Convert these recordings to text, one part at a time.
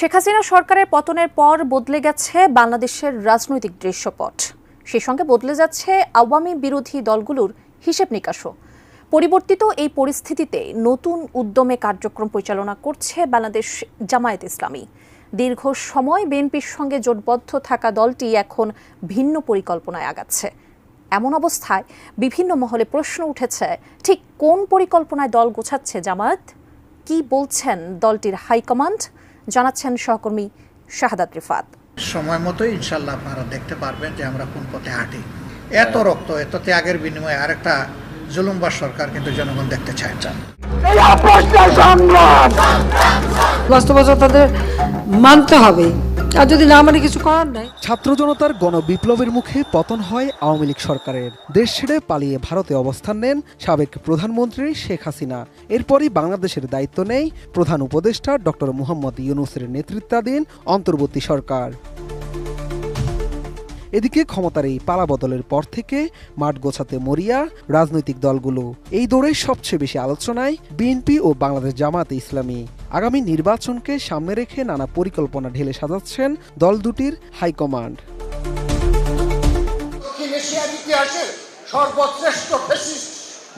শেখ হাসিনা সরকারের পতনের পর বদলে গেছে বাংলাদেশের রাজনৈতিক দৃশ্যপট। সেই সঙ্গে বদলে যাচ্ছে আওয়ামী বিরোধী দলগুলোর হিসেব নিকাশও। পরিবর্তিত এই পরিস্থিতিতে নতুন উদ্যমে কার্যক্রম পরিচালনা করছে বাংলাদেশ জামায়াত ইসলামী। দীর্ঘ সময় বিএনপির সঙ্গে জোটবদ্ধ থাকা দলটি এখন ভিন্ন পরিকল্পনায় আগাচ্ছে। এমন অবস্থায় বিভিন্ন মহলে প্রশ্ন উঠেছে, ঠিক কোন পরিকল্পনায় দল গোছাচ্ছে জামায়াত? কি বলছেন দলটির হাইকমান্ড? জানাচ্ছেন সহকর্মী শাহাদাত রিফাত। সময় মতোই ইনশাল্লাহ আপনারা দেখতে পারবেন যে আমরা কোন পথে হাঁটি। এত রক্ত, এত ত্যাগের বিনিময়ে আরেকটা জুলুমবাজ সরকার কিন্তু জনগণ দেখতে চায় না। বাস্তবতা তাদের মানতে হবে, আর যদি না মানে কিছু করার নাই। ছাত্র জনতার গণবিপ্লবের মুখে পতন হয় আওয়ামী লীগ সরকারের। দেশ ছেড়ে পালিয়ে ভারতে অবস্থান নেন সাবেক প্রধানমন্ত্রী শেখ হাসিনা। এরপরই বাংলাদেশের দায়িত্ব নেয় প্রধান উপদেষ্টা ডক্টর মোহাম্মদ ইউনূসের নেতৃত্বাধীন অন্তর্বর্তী সরকার। এদিকে ক্ষমতার এই পালাবদলের পর থেকে মাঠ গোছাতে মরিয়া রাজনৈতিক দলগুলো। এই দৌড়ে সবচেয়ে বেশি আলোচনায় বিএনপি ও বাংলাদেশ জামায়াতে ইসলামী। আগামী নির্বাচনকে সামনে রেখে নানা পরিকল্পনা ঢেলে সাজাচ্ছেন দল দুটির হাইকমান্ড। ইতিহাসের সর্বশ্রেষ্ঠ ফ্যাসিস্ট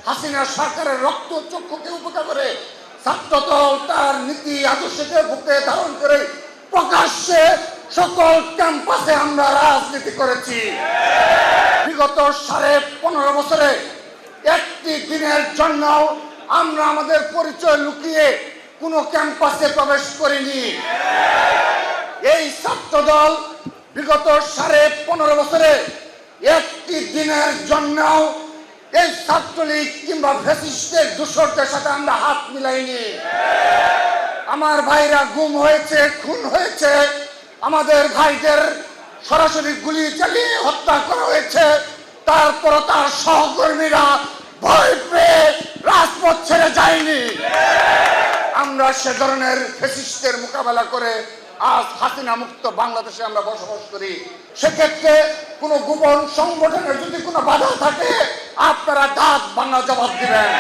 হাসিনা সরকারের রক্ত চক্ষুকে উপেক্ষা করে ছাত্রদল তার নীতি আদর্শকে বুকে ধারণ করে প্রকাশ্যে সকল ক্যাম্পাসে আমরা রাজনীতি করেছি। বিগত 15.5 বছরে একটি দিনের জন্য আমরা আমাদের পরিচয় লুকিয়ে কোনো ক্যাম্পাসে প্রবেশ করিনি। এই ছাত্রদল বিগত 15.5 বছরে একটি দিনের জন্য এই ছাত্রলীগ কিংবা ফ্যাসিস্টের দূষরদের সাথে আমরা হাত মিলাইনি। আমার ভাইরা গুম হয়েছে, খুন হয়েছে, আমাদের ভাইদের সরাসরি গুলি চালিয়ে হত্যা করা হয়েছে। তারপর তার সহকর্মীরা ভয় পেয়ে রাজপথ ছেড়ে যায়নি। আমরা সে ধরনের ফ্যাসিস্টের মোকাবেলা করে আজ হাসিনা মুক্ত বাংলাদেশে আমরা বসবাস করি। সেক্ষেত্রে কোনো গোপন সংগঠনের যদি কোনো বাধা থাকে আপনারা দাঁত ভাঙা জবাব দিবেন।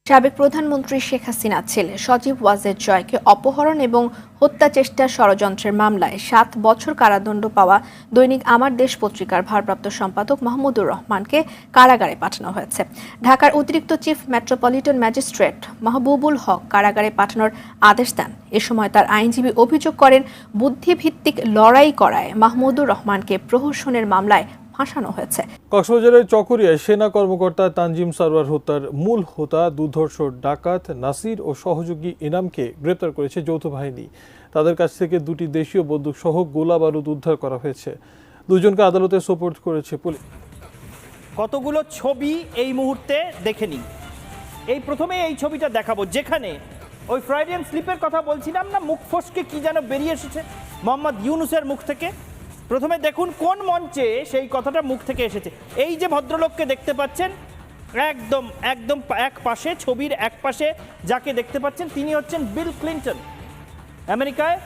সাবেক প্রধানমন্ত্রী শেখ হাসিনার ছেলে সজীব ওয়াজেদ জয়কে অপহরণ এবং হত্যা চেষ্টা ষড়যন্ত্রের মামলায় 7 বছর কারাদণ্ড পাওয়া দৈনিক আমার দেশ পত্রিকার ভারপ্রাপ্ত সম্পাদক মাহমুদুর রহমানকে কারাগারে পাঠানো হয়েছে। ঢাকার অতিরিক্ত চিফ মেট্রোপলিটন ম্যাজিস্ট্রেট মাহবুবুল হক কারাগারে পাঠানোর আদেশ দেন। এ সময় তার আইনজীবী অভিযোগ করেন, বুদ্ধিভিত্তিক লড়াই করায় মাহমুদুর রহমানকে প্রহসনের মামলায় ফাঁসানো হয়েছে। কক্সবাজারের চকরিয়ায় সেনা কর্মকর্তা তানজিম সারওয়ার হত্যার মূল হোতা দুর্ধর্ষ ডাকাত নাসির ও সহযোগী ইনামকে গ্রেপ্তার করেছে যৌথ বাহিনী। তাদের কাছ থেকে 2টি দেশীয় বন্দুক সহ গোলা বারুদ উদ্ধার করা হয়েছে। দুজনকে আদালতে সোপর্দ করেছে পুলিশ। কতগুলো ছবি এই মুহূর্তে দেখে নিন। প্রথমে এই ছবিটা দেখাবো, যেখানে ওই ফ্রাইডিয়ান স্লিপের কথা বলছিলাম না, মুখ ফসকে কি যেন বেরিয়ে এসেছে মোহাম্মদ ইউনূসের মুখ থেকে। প্রথমে দেখুন কোন মঞ্চে সেই কথাটা মুখ থেকে এসেছে। এই যে ভদ্রলোককে দেখতে পাচ্ছেন, একদম এক পাশে, ছবির এক পাশে যাকে দেখতে পাচ্ছেন তিনি হচ্ছেন বিল ক্লিন্টন। আমেরিকায়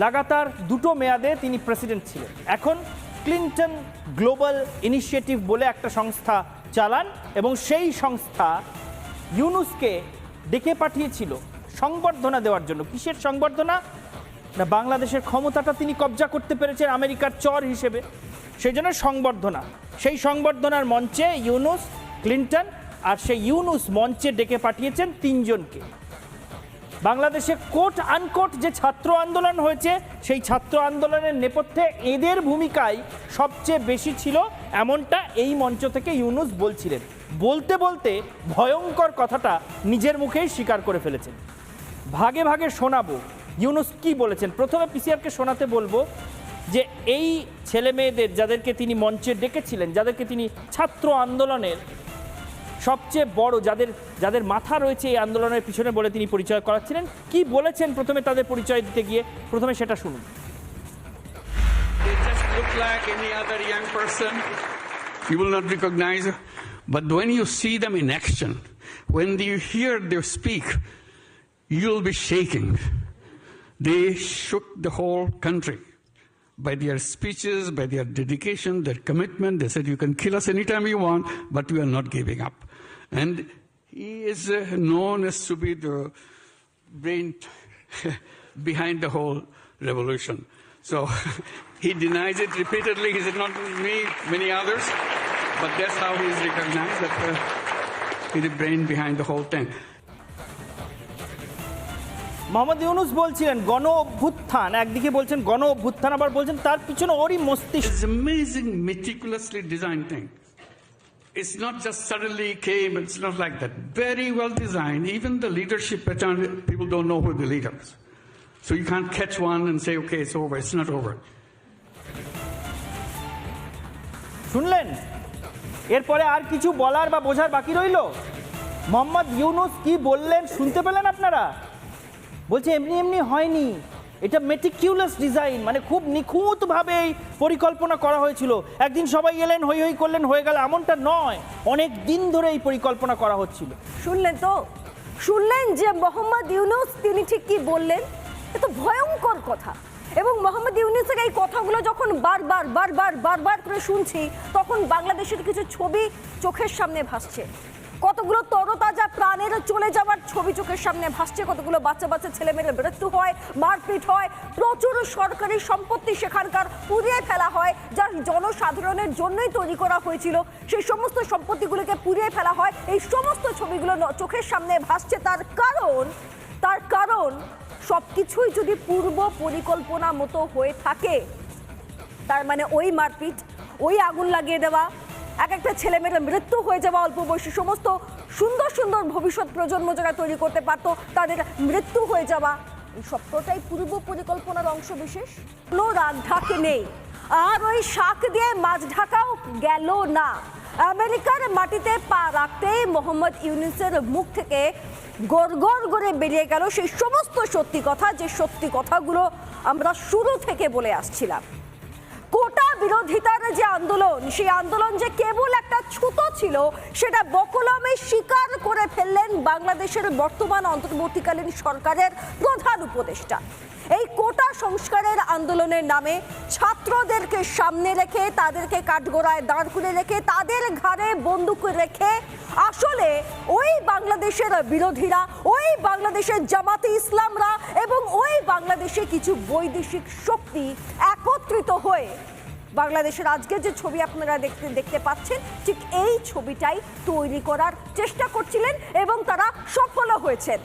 লাগাতার 2টো মেয়াদে তিনি প্রেসিডেন্ট ছিলেন। এখন ক্লিন্টন গ্লোবাল ইনিশিয়েটিভ বলে একটা সংস্থা চালান এবং সেই সংস্থা ইউনূসকে ডেকে পাঠিয়েছিল সংবর্ধনা দেওয়ার জন্য। কিসের সংবর্ধনা? না, বাংলাদেশের ক্ষমতাটা তিনি কবজা করতে পেরেছেন আমেরিকার চর হিসেবে, সেই জন্য সংবর্ধনা। সেই সংবর্ধনার মঞ্চে ইউনূস, ক্লিন্টন আর সেই ইউনূস মঞ্চে ডেকে পাঠিয়েছেন 3 জনকে। বাংলাদেশে কোট আনকোট যে ছাত্র আন্দোলন হয়েছে, সেই ছাত্র আন্দোলনের নেপথ্যে এদের ভূমিকাই সবচেয়ে বেশি ছিল, এমনটা এই মঞ্চ থেকে ইউনূস বলছিলেন। বলতে বলতে ভয়ঙ্কর কথাটা নিজের মুখেই স্বীকার করে ফেলেছেন। ভাগে ভাগে শোনাবো ইউনূস কি বলেছেন। প্রথমে পিসিআরকে শোনাতে বলবো যে এই ছেলে মেয়েদের যাদেরকে তিনি মঞ্চে ডেকেছিলেন, যাদেরকে তিনি ছাত্র আন্দোলনের সবচেয়ে বড়, যাদের মাথা রয়েছে এই আন্দোলনের পিছনে বলে তিনি পরিচয় করাচ্ছিলেন, কি বলেছেন প্রথমে তাদের পরিচয় দিতে গিয়ে। প্রথমে সেটা শুনুন। They just look like any other young person. You will not recognize, but when you see them in action, when you hear them speak, you'll be shaking. They shook the whole country by their speeches, by their dedication, their commitment. They said, you can kill us anytime you want, but we are not giving up. And he is known as to be the behind the whole revolution. So he denies it repeatedly. He said, not me, many others, but that's how he is recognized, that he's the brain behind the whole thing. Mohammad Yunus বলছিলেন গণ অভ্যুত্থান, একদিকে বলছেন গণ অভ্যুত্থান, আবার বলছেন তার পিছনে ওরই মস্তিষ্ক। It's amazing, meticulously designed thing. It's not just suddenly came, it's not like that. Very well designed. Even the leadership pattern, people don't know who the leader is. So you can't catch one and say, okay, it's over. It's not over. শুনলেন? এরপরে আর কিছু বলার বা বোঝার বাকি রইল? মোহাম্মদ ইউনূস কি বললেন শুনতে পেলেন আপনারা? বলছে এমনি এমনি হয়নি, এটা মেটিকিউলাস ডিজাইন, মানে খুব নিখুঁতভাবে পরিকল্পনা করা হয়েছিল। একদিন সবাই এলেন, হই হই করলেন, হয়ে গেল, এমনটা নয়। অনেক দিন ধরে এই পরিকল্পনা করা হচ্ছিল। শুনলেন তো? শুনলেন যে মোহাম্মদ ইউনূস তিনি ঠিক কি বললেন? এ তো ভয়ঙ্কর কথা। এবং মোহাম্মদ ইউনূসের এই কথাগুলো যখন বারবার করে শুনছি, তখন বাংলাদেশের কিছু ছবি চোখের সামনে ভাসছে। কতগুলো তরতাজা প্রাণের চলে যাওয়ার ছবি চোখের সামনে ভাসছে, কতগুলো বাচ্চা ছেলেমেয়ের মৃত্যু হয়, মারপিট হয়, প্রচুর সরকারি সম্পত্তি সেখানকার পুড়িয়ে ফেলা হয়, যা জনসাধারণের জন্যই তৈরি করা হয়েছিল, সেই সমস্ত সম্পত্তিগুলোকে পুড়িয়ে ফেলা হয়। এই সমস্ত ছবিগুলো চোখের সামনে ভাসছে। তার কারণ সবকিছুই যদি পূর্ব পরিকল্পনা মতো হয়ে থাকে, তার মানে ওই মারপিট, ওই আগুন লাগিয়ে দেওয়া, এক একটা ছেলেমেয়ের মৃত্যু হয়ে যাওয়া, অল্প বয়সী সমস্ত সুন্দর ভবিষ্যৎ প্রজন্ম যারা তৈরি করতে পারতো তাদের মৃত্যু হয়ে যাওয়া, এই সবটাই পূর্ব পরিকল্পনার অংশ বিশেষ। কোনো রাগ ঢাকে নেই, আর ওই শাক দিয়ে মাছ ঢাকাও গেল না। আমেরিকার মাটিতে পা রাখতেই মোহাম্মদ ইউনূসের মুখ থেকে গড়গড় করে বেরিয়ে গেল সেই সমস্ত সত্যি কথা, যে সত্যি কথাগুলো আমরা শুরু থেকে বলে আসছিলাম। কোটা বিরোধিতার যে আন্দোলন, সেই আন্দোলন যে কেবল একটা ছুতো ছিল, সেটা বকলমে স্বীকার করে ফেললেন বাংলাদেশের বর্তমান অন্তর্বর্তীকালীন সরকারের প্রধান উপদেষ্টা। এই কোটা সংস্কারের আন্দোলনের নামে ছাত্রদেরকে সামনে রেখে, তাদেরকে কাঠগড়ায় দাঁড় করে রেখে, তাদের ঘাড়ে বন্দুক রেখে আসলে ওই বাংলাদেশের বিরোধীরা, ওই বাংলাদেশের জামাতে ইসলামরা এবং ওই বাংলাদেশে কিছু বৈদেশিক শক্তি একত্রিত হয়ে বাংলাদেশের আজকের যে ছবি আপনারা দেখতে পাচ্ছেন, ঠিক এই ছবিটাই তৈরি করার চেষ্টা করছিলেন এবং তারা সফল হয়েছেন।